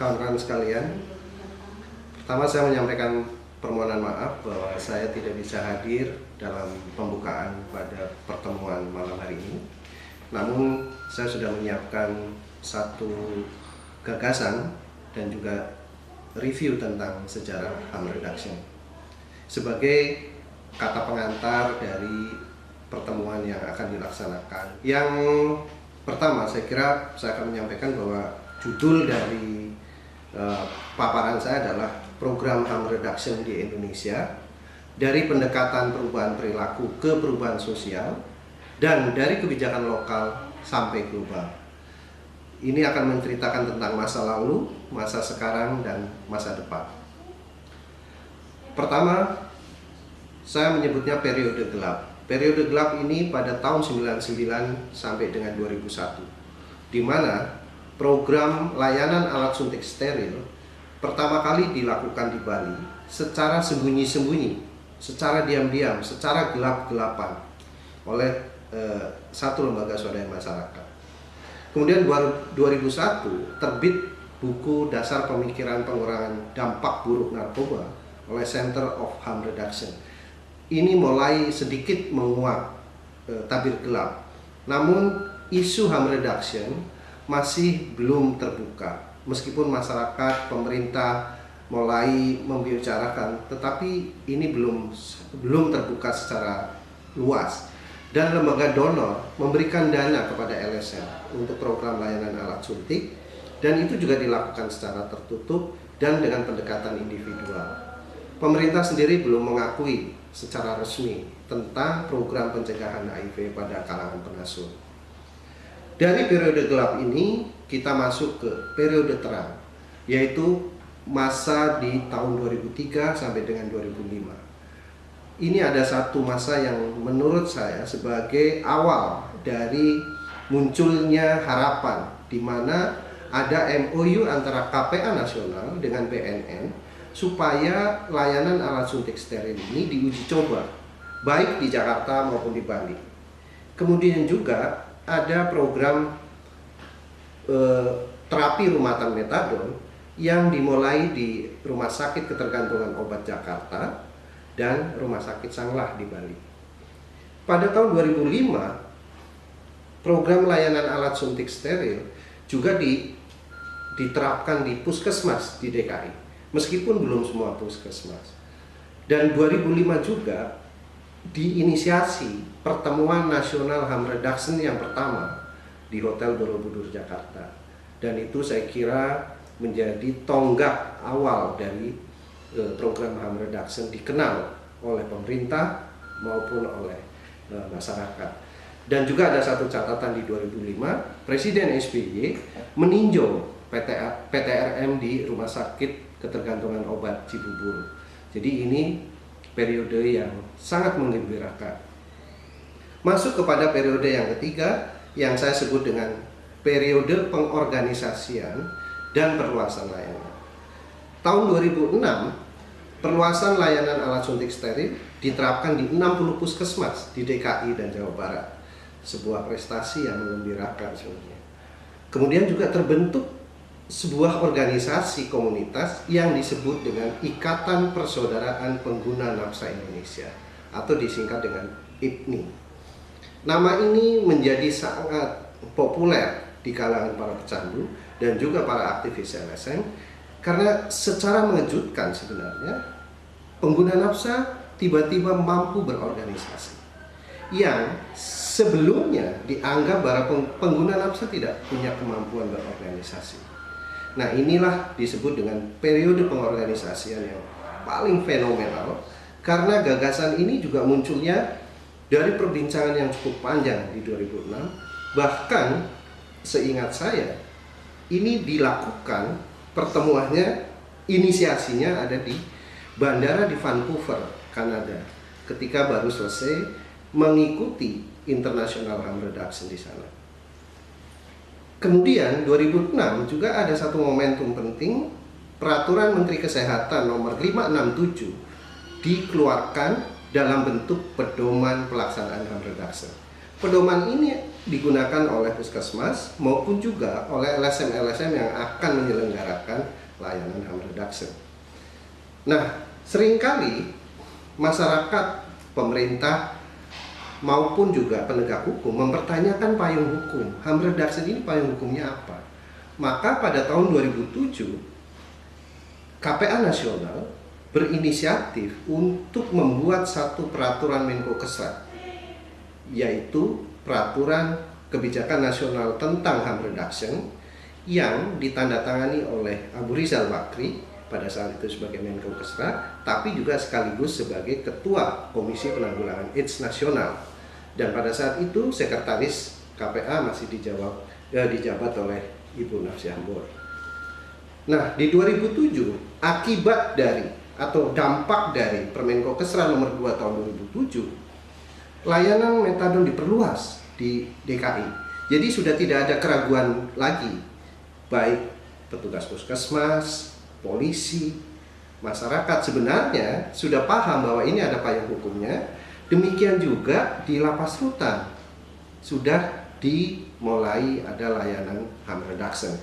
rekan-rekan sekalian, pertama saya menyampaikan permohonan maaf bahwa saya tidak bisa hadir dalam pembukaan pada pertemuan malam hari ini. Namun saya sudah menyiapkan satu gagasan dan juga review tentang sejarah harm reduction sebagai kata pengantar dari pertemuan yang akan dilaksanakan. Yang pertama, saya kira saya akan menyampaikan bahwa judul dari paparan saya adalah Program Harm Reduction di Indonesia, dari pendekatan perubahan perilaku ke perubahan sosial, dan dari kebijakan lokal sampai global. Ini akan menceritakan tentang masa lalu, masa sekarang, dan masa depan. Pertama, saya menyebutnya periode gelap. Periode gelap ini pada tahun 99 sampai dengan 2001, di mana program layanan alat suntik steril pertama kali dilakukan di Bali secara sembunyi-sembunyi, secara diam-diam, secara gelap-gelapan oleh satu lembaga swadaya masyarakat. Kemudian 2001 terbit buku Dasar Pemikiran Pengurangan Dampak Buruk Narkoba oleh Center of Harm Reduction. Ini mulai sedikit menguak tabir gelap. Namun isu harm reduction masih belum terbuka. Meskipun masyarakat, pemerintah mulai membicarakan, tetapi ini belum terbuka secara luas. Dan lembaga donor memberikan dana kepada LSM untuk program layanan alat suntik, dan itu juga dilakukan secara tertutup dan dengan pendekatan individual. Pemerintah sendiri belum mengakui secara resmi tentang program pencegahan HIV pada kalangan pengasuh. Dari periode gelap ini kita masuk ke periode terang, yaitu masa di tahun 2003 sampai dengan 2005. Ini ada satu masa yang menurut saya sebagai awal dari munculnya harapan, di mana ada MOU antara KPA Nasional dengan BNN supaya layanan alat suntik steril ini diuji coba baik di Jakarta maupun di Bali. Kemudian juga ada program terapi rumatan metadon yang dimulai di Rumah Sakit Ketergantungan Obat Jakarta dan Rumah Sakit Sanglah di Bali. Pada tahun 2005 program layanan alat suntik steril juga diterapkan di puskesmas di DKI. Meskipun belum semua puskesmas. Dan 2005 juga diinisiasi pertemuan nasional harm reduction yang pertama di Hotel Borobudur Jakarta. Dan itu saya kira menjadi tonggak awal dari program harm reduction dikenal oleh pemerintah maupun oleh masyarakat. Dan juga ada satu catatan di 2005, Presiden SBY meninjau PTRM di Rumah Sakit Ketergantungan Obat Cibubur. Jadi ini periode yang sangat menggembirakan. Masuk kepada periode yang ketiga yang saya sebut dengan periode pengorganisasian dan perluasan layanan. Tahun 2006 perluasan layanan alat suntik steril diterapkan di 60 puskesmas di DKI dan Jawa Barat. Sebuah prestasi yang menggembirakan sebenarnya. Kemudian juga terbentuk sebuah organisasi komunitas yang disebut dengan Ikatan Persaudaraan Pengguna Napsa Indonesia atau disingkat dengan IPNI. Nama ini menjadi sangat populer di kalangan para pecandu dan juga para aktivis LSM karena secara mengejutkan sebenarnya pengguna napsa tiba-tiba mampu berorganisasi yang sebelumnya dianggap para pengguna napsa tidak punya kemampuan berorganisasi. Nah, inilah disebut dengan periode pengorganisasian yang paling fenomenal karena gagasan ini juga munculnya dari perbincangan yang cukup panjang di 2006. Bahkan seingat saya ini dilakukan pertemuannya, inisiasinya ada di bandara di Vancouver, Kanada ketika baru selesai mengikuti International Harm Reduction di sana. Kemudian 2006 juga ada satu momentum penting, Peraturan Menteri Kesehatan nomor 567 dikeluarkan dalam bentuk pedoman pelaksanaan harm reduction. Pedoman ini digunakan oleh puskesmas maupun juga oleh LSM-LSM yang akan menyelenggarakan reduction. Nah, seringkali masyarakat, pemerintah maupun juga penegak hukum mempertanyakan payung hukum. Harm reduction ini payung hukumnya apa? Maka pada tahun 2007 KPA nasional berinisiatif untuk membuat satu peraturan Menkokesra, yaitu peraturan kebijakan nasional tentang harm reduction yang ditandatangani oleh Abu Rizal Bakri pada saat itu sebagai Menkokesra, tapi juga sekaligus sebagai Ketua Komisi Penanggulangan AIDS Nasional. Dan pada saat itu sekretaris KPA masih dijabat oleh Ibu Nafsi Ambor. Nah, di 2007 akibat dari atau dampak dari Permenkokesra nomor 2 tahun 2007, layanan metadon diperluas di DKI. Jadi sudah tidak ada keraguan lagi, baik petugas puskesmas, polisi, masyarakat sebenarnya sudah paham bahwa ini ada payung hukumnya. Demikian juga di lapas rutan sudah dimulai ada layanan harm reduction.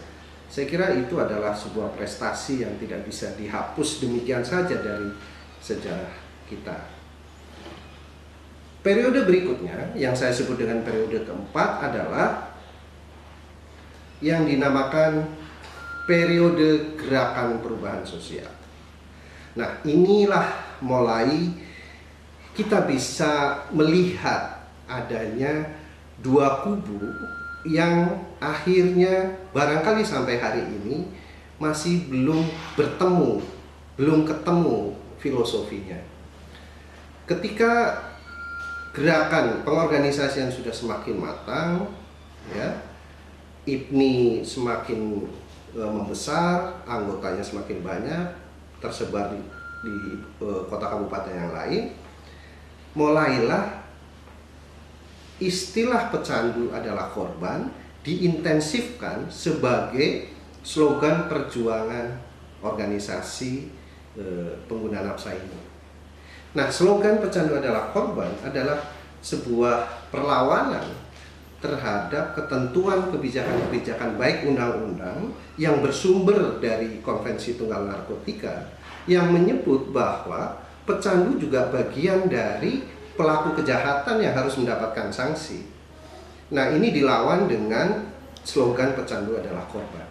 Saya kira itu adalah sebuah prestasi yang tidak bisa dihapus demikian saja dari sejarah kita. Periode berikutnya yang saya sebut dengan periode keempat adalah yang dinamakan periode gerakan perubahan sosial. Nah, inilah mulai kita bisa melihat adanya dua kubu yang akhirnya barangkali sampai hari ini masih belum ketemu filosofinya. Ketika gerakan pengorganisasian sudah semakin matang, ya, IPNI semakin membesar, anggotanya semakin banyak, tersebar di kota kabupaten yang lain, mulailah istilah pecandu adalah korban diintensifkan sebagai slogan perjuangan organisasi pengguna nafsa ini. Nah, slogan pecandu adalah korban adalah sebuah perlawanan terhadap ketentuan kebijakan-kebijakan baik undang-undang yang bersumber dari Konvensi Tunggal Narkotika yang menyebut bahwa pecandu juga bagian dari pelaku kejahatan yang harus mendapatkan sanksi. Nah, ini dilawan dengan slogan pecandu adalah korban.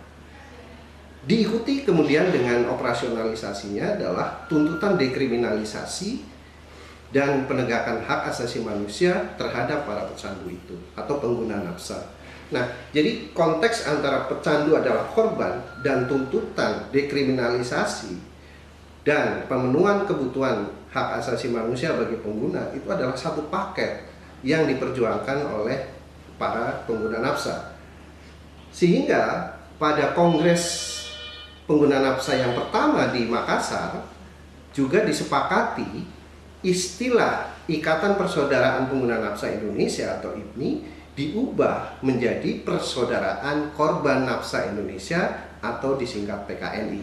Diikuti kemudian dengan operasionalisasinya adalah tuntutan dekriminalisasi dan penegakan hak asasi manusia terhadap para pecandu itu atau pengguna nafsa. Nah, jadi konteks antara pecandu adalah korban dan tuntutan dekriminalisasi dan pemenuhan kebutuhan hak asasi manusia bagi pengguna itu adalah satu paket yang diperjuangkan oleh para pengguna nafsa. Sehingga pada Kongres Pengguna Nafsa yang pertama di Makassar juga disepakati istilah Ikatan Persaudaraan Pengguna Nafsa Indonesia atau IPNI diubah menjadi Persaudaraan Korban Nafsa Indonesia atau disingkat PKNI.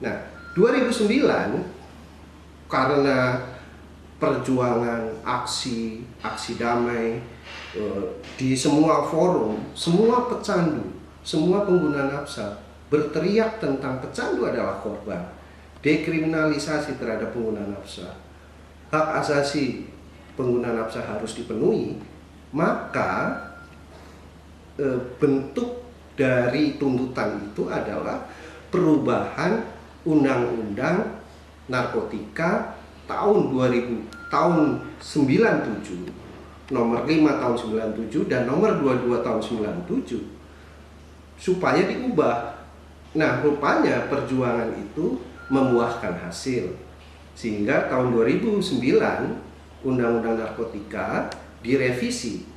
Nah, 2009 karena perjuangan aksi damai di semua forum, semua pecandu, semua pengguna nafsa berteriak tentang pecandu adalah korban, dekriminalisasi terhadap pengguna nafsa, hak asasi pengguna nafsa harus dipenuhi, maka bentuk dari tuntutan itu adalah perubahan Undang-Undang Narkotika tahun 97, nomor 5 tahun 97 dan nomor 22 tahun 97 supaya diubah. Nah, rupanya perjuangan itu membuahkan hasil sehingga tahun 2009 Undang-Undang Narkotika direvisi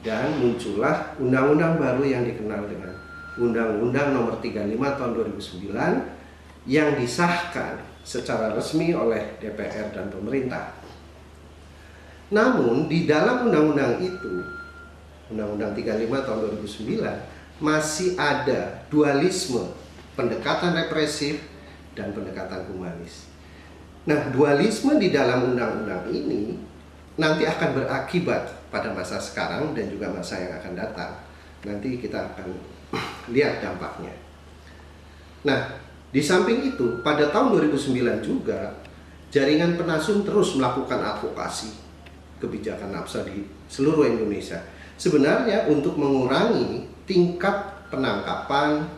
dan muncullah undang-undang baru yang dikenal dengan Undang-Undang nomor 35 tahun 2009 yang disahkan secara resmi oleh DPR dan pemerintah. Namun di dalam undang-undang itu, Undang-Undang 35 tahun 2009, masih ada dualisme, pendekatan represif dan pendekatan humanis. Nah, dualisme di dalam undang-undang ini nanti akan berakibat pada masa sekarang dan juga masa yang akan datang. Nanti kita akan lihat dampaknya. Nah, di samping itu, pada tahun 2009 juga, jaringan Penasum terus melakukan advokasi kebijakan nafsa di seluruh Indonesia. Sebenarnya untuk mengurangi tingkat penangkapan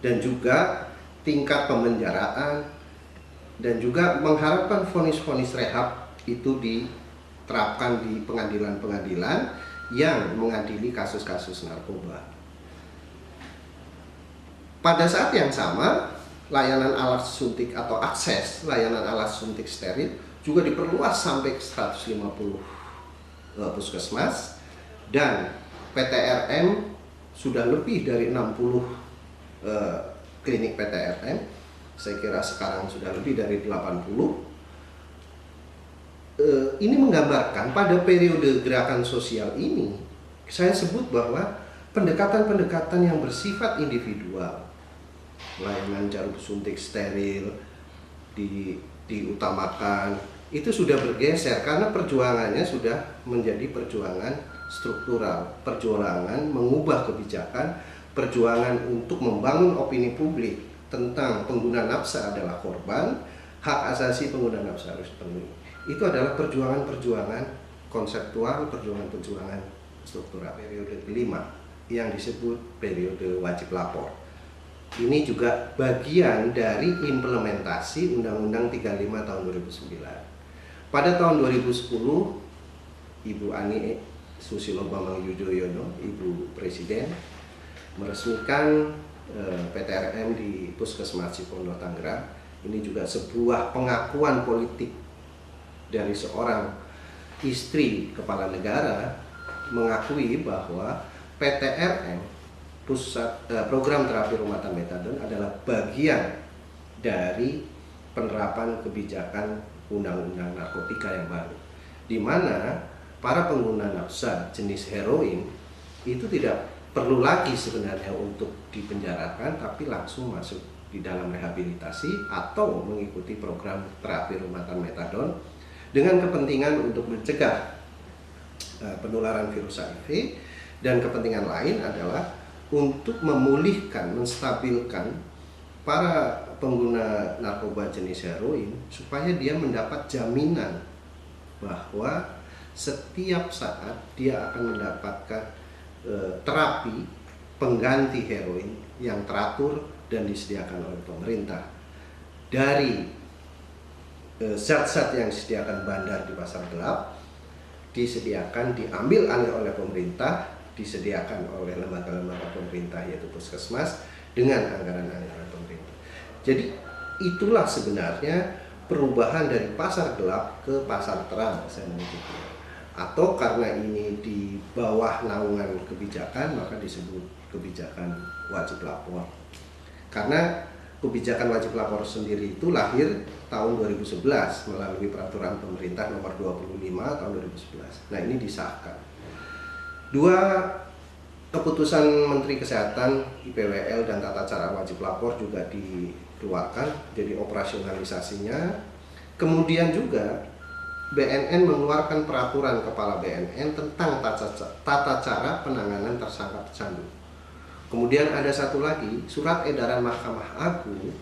dan juga tingkat pemenjaraan dan juga mengharapkan vonis-vonis rehab itu diterapkan di pengadilan-pengadilan yang mengadili kasus-kasus narkoba. Pada saat yang sama, layanan alat suntik atau akses layanan alat suntik steril juga diperluas sampai ke 150 puskesmas, dan PTRM sudah lebih dari 60 klinik PTRM. Saya kira sekarang sudah lebih dari 80. Ini menggambarkan pada periode gerakan sosial ini, saya sebut bahwa pendekatan-pendekatan yang bersifat individual, layanan jarum suntik steril diutamakan, itu sudah bergeser karena perjuangannya sudah menjadi perjuangan struktural, perjuangan mengubah kebijakan, perjuangan untuk membangun opini publik tentang pengguna nafsa adalah korban, hak asasi pengguna nafsa harus dipenuhi. Itu adalah perjuangan-perjuangan konseptual, perjuangan-perjuangan struktural. Periode kelima yang disebut periode wajib lapor. Ini juga bagian dari implementasi Undang-Undang 35 tahun 2009. Pada tahun 2010, Ibu Ani Susilo Bambang Yudhoyono, Ibu Presiden, meresmikan PTRM di Puskesmas Cipondo, Tangerang. Ini juga sebuah pengakuan politik dari seorang istri kepala negara mengakui bahwa PTRM, program terapi rumahan metadon, adalah bagian dari penerapan kebijakan undang-undang narkotika yang baru, di mana para pengguna nafsa jenis heroin itu tidak perlu lagi sebenarnya untuk dipenjarakan, tapi langsung masuk di dalam rehabilitasi atau mengikuti program terapi rumahan metadon dengan kepentingan untuk mencegah penularan virus HIV, dan kepentingan lain adalah untuk memulihkan, menstabilkan para pengguna narkoba jenis heroin supaya dia mendapat jaminan bahwa setiap saat dia akan mendapatkan terapi pengganti heroin yang teratur dan disediakan oleh pemerintah. Dari zat-zat yang disediakan bandar di pasar gelap, disediakan, diambil alih oleh pemerintah, disediakan oleh lembaga-lembaga pemerintah yaitu puskesmas dengan anggaran-anggaran pemerintah. Jadi itulah sebenarnya perubahan dari pasar gelap ke pasar terang, saya menyebutnya. Atau karena ini di bawah naungan kebijakan, maka disebut kebijakan wajib lapor. Karena kebijakan wajib lapor sendiri itu lahir tahun 2011 melalui peraturan pemerintah nomor 25 tahun 2011. Nah, ini disahkan. Dua keputusan Menteri Kesehatan, IPWL, dan tata cara wajib lapor juga dikeluarkan, jadi operasionalisasinya. Kemudian juga BNN mengeluarkan peraturan kepala BNN tentang tata cara penanganan tersangka pecandu. Kemudian ada satu lagi, surat edaran Mahkamah Agung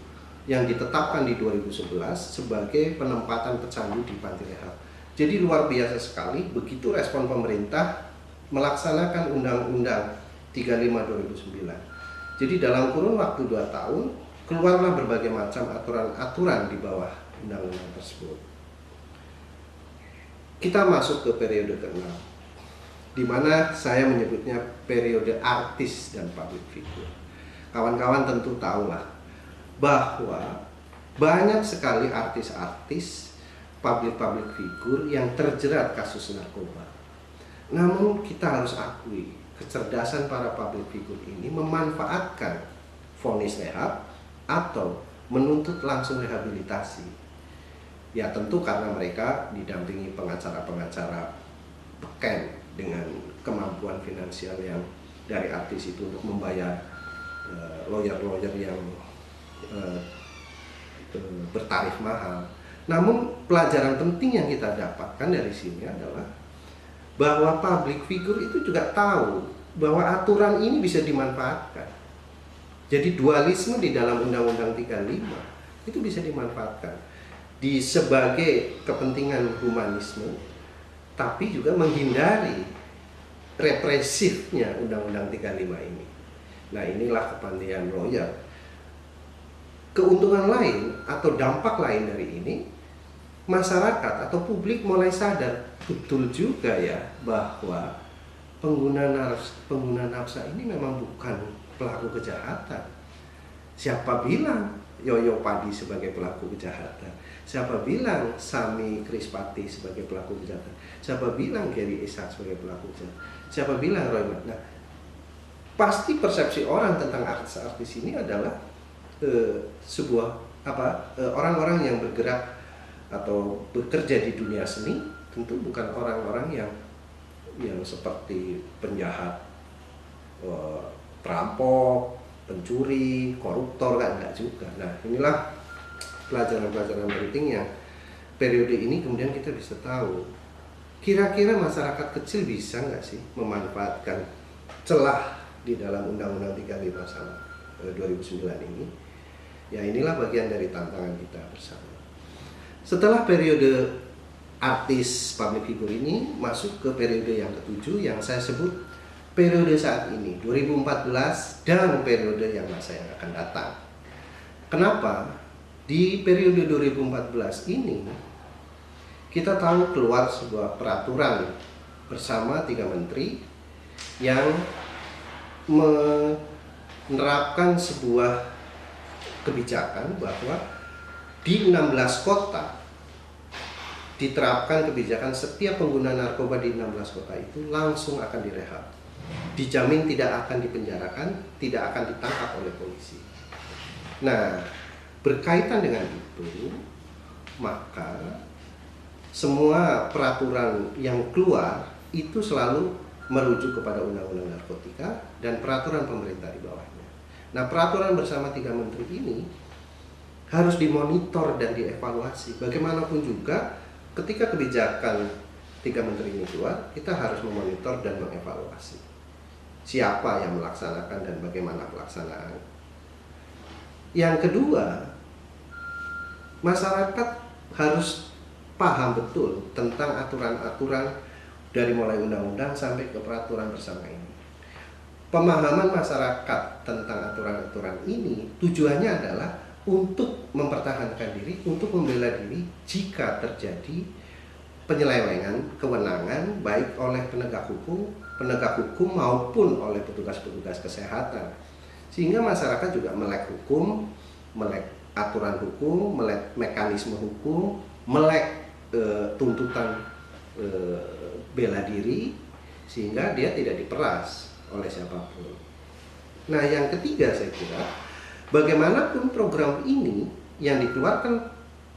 yang ditetapkan di 2011 sebagai penempatan pecandu di panti rehab. Jadi luar biasa sekali begitu respon pemerintah melaksanakan Undang-Undang 35 2009. Jadi dalam kurun waktu 2 tahun keluarlah berbagai macam aturan-aturan di bawah undang-undang tersebut. Kita masuk ke periode ke-6, di mana saya menyebutnya periode artis dan public figure. Kawan-kawan tentu tahulah bahwa banyak sekali artis-artis, public figure yang terjerat kasus narkoba. Namun kita harus akui, kecerdasan para public figure ini memanfaatkan vonis rehab atau menuntut langsung rehabilitasi. Ya tentu karena mereka didampingi pengacara-pengacara beken dengan kemampuan finansial yang dari artis itu untuk membayar lawyer-lawyer yang bertarif mahal. Namun pelajaran penting yang kita dapatkan dari sini adalah bahwa public figure itu juga tahu bahwa aturan ini bisa dimanfaatkan. Jadi dualisme di dalam Undang-Undang 35 itu bisa dimanfaatkan di sebagai kepentingan humanisme, tapi juga menghindari represifnya Undang-Undang 35 ini. Nah, inilah kepandian lawyer. Keuntungan lain atau dampak lain dari ini, masyarakat atau publik mulai sadar betul juga ya bahwa pengguna nafsa ini memang bukan pelaku kejahatan. Siapa bilang Yoyo Padi sebagai pelaku kejahatan? Siapa bilang Sami Krispati sebagai pelaku kejahatan? Siapa bilang Gary Ishak sebagai pelaku kejahatan? Siapa bilang Roy? Nah, pasti persepsi orang tentang artis-artis ini adalah sebuah orang-orang yang bergerak atau bekerja di dunia seni, tentu bukan orang-orang yang seperti penjahat, perampok, pencuri, koruptor, kan enggak juga. Nah, inilah pelajaran-pelajaran penting yang periode ini kemudian kita bisa tahu kira-kira masyarakat kecil bisa nggak sih memanfaatkan celah di dalam Undang-Undang 35 2009 ini. Ya, inilah bagian dari tantangan kita bersama. Setelah periode artis public figure ini masuk ke periode yang ketujuh yang saya sebut periode saat ini, 2014 dan periode yang masa yang akan datang. Kenapa? Di periode 2014 ini kita tahu keluar sebuah peraturan bersama 3 menteri yang menerapkan sebuah kebijakan bahwa di 16 kota diterapkan kebijakan setiap pengguna narkoba di 16 kota itu langsung akan direhab. Dijamin tidak akan dipenjarakan, tidak akan ditangkap oleh polisi. Nah, berkaitan dengan itu, maka semua peraturan yang keluar itu selalu merujuk kepada Undang-Undang Narkotika dan peraturan pemerintah di bawahnya. Nah, peraturan bersama 3 menteri ini harus dimonitor dan dievaluasi. Bagaimanapun juga, ketika kebijakan 3 menteri ini keluar, kita harus memonitor dan mengevaluasi siapa yang melaksanakan dan bagaimana pelaksanaan. Yang kedua, masyarakat harus paham betul tentang aturan-aturan dari mulai undang-undang sampai ke peraturan bersama ini. Pemahaman masyarakat tentang aturan-aturan ini tujuannya adalah untuk mempertahankan diri, untuk membela diri jika terjadi penyelewengan kewenangan baik oleh penegak hukum maupun oleh petugas-petugas kesehatan. Sehingga masyarakat juga melek hukum, melek aturan hukum, melek mekanisme hukum, melek tuntutan bela diri, sehingga dia tidak diperas oleh siapapun. Nah, yang ketiga saya kira bagaimanapun program ini yang dikeluarkan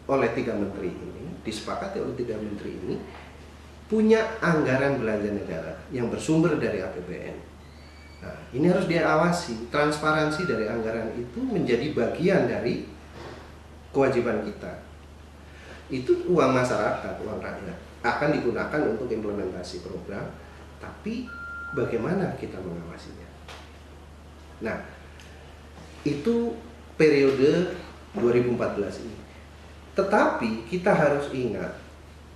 oleh 3 menteri ini, disepakati oleh 3 menteri ini, punya anggaran belanja negara yang bersumber dari APBN. Nah, ini harus diawasi. Transparansi dari anggaran itu menjadi bagian dari kewajiban kita. Itu uang masyarakat, uang rakyat, akan digunakan untuk implementasi program, tapi bagaimana kita mengawasinya? Nah, itu periode 2014 ini. Tetapi kita harus ingat,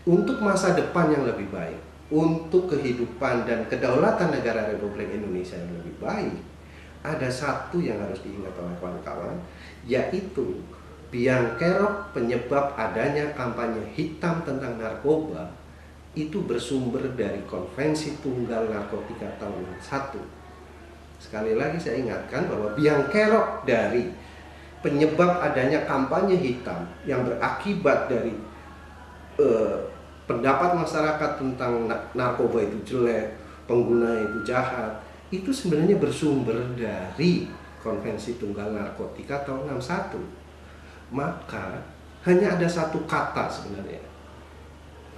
untuk masa depan yang lebih baik, untuk kehidupan dan kedaulatan negara Republik Indonesia yang lebih baik, ada satu yang harus diingat oleh kawan-kawan, yaitu biang kerok penyebab adanya kampanye hitam tentang narkoba itu bersumber dari Konvensi Tunggal Narkotika tahun 1. Sekali lagi saya ingatkan bahwa biang kerok dari penyebab adanya kampanye hitam yang berakibat dari pendapat masyarakat tentang narkoba itu jelek, pengguna itu jahat, itu sebenarnya bersumber dari Konvensi Tunggal Narkotika tahun 61. Maka hanya ada satu kata sebenarnya,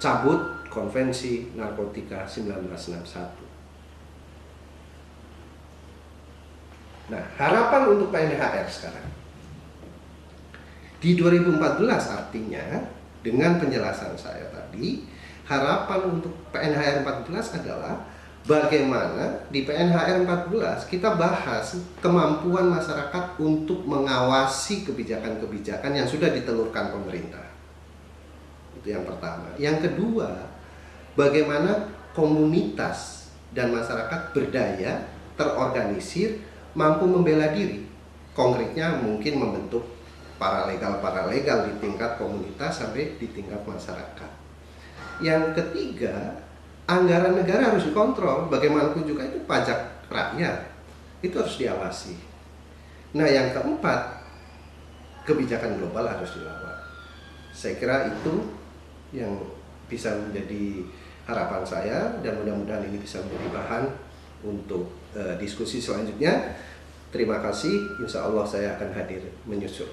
cabut Konvensi Narkotika 1961. Nah, harapan untuk PNHR sekarang di 2014 artinya dengan penjelasan saya tadi, harapan untuk PNHR 14 adalah bagaimana di PNHR 14 kita bahas kemampuan masyarakat untuk mengawasi kebijakan-kebijakan yang sudah ditelurkan pemerintah. Itu yang pertama. Yang kedua, bagaimana komunitas dan masyarakat berdaya, terorganisir, mampu membela diri. Konkretnya mungkin membentuk paralegal di tingkat komunitas sampai di tingkat masyarakat. Yang ketiga, anggaran negara harus dikontrol. Bagaimanapun juga itu pajak rakyat, itu harus diawasi. Nah, yang keempat, kebijakan global harus dilawan. Saya kira itu yang bisa menjadi harapan saya, dan mudah-mudahan ini bisa menjadi bahan untuk diskusi selanjutnya. Terima kasih, insya Allah saya akan hadir menyusul.